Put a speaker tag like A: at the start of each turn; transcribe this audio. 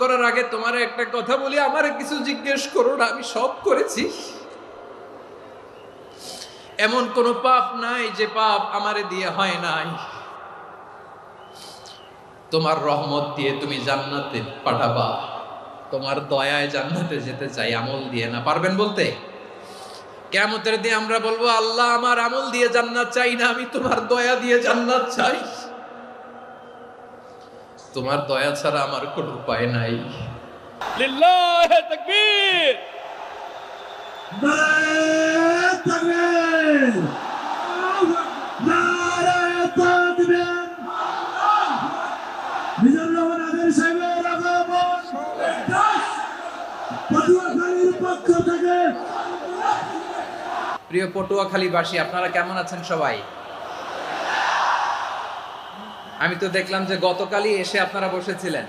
A: করার আগে তোমার একটা কথা বলি, আমারে কিছু জিজ্ঞেস করো না, আমি সব করেছি। এমন কোন পাপ নাই যে পাপ আমারে দিয়ে হয় নাই। তোমার রহমত দিয়ে তুমি জান্নাতে পাঠাবা, তোমার দয়ায় জান্নাতে যেতে চাই, আমল দিয়ে না। পারবেন বলতে? কিয়ামতের দিন আমরা বলবো, আল্লাহ আমার আমল দিয়ে জান্নাত চাই না, আমি তোমার দয়া দিয়ে জান্নাত চাই। তোমার দয়া ছাড়া আমার কোনো উপায় নাই। লিল্লাহি তাকবীর।
B: নারায়ে তাকবীর, নারায়ে তাকবীর। মিজানুর রহমান আদের সাহেবের আগমন পটুয়াখালীর পক্ষ থেকে।
A: প্রিয় পটুয়াখালীবাসী, আপনারা কেমন আছেন সবাই? আমি তো দেখলাম যে গতকালই এসে আপনারা বসেছিলেন।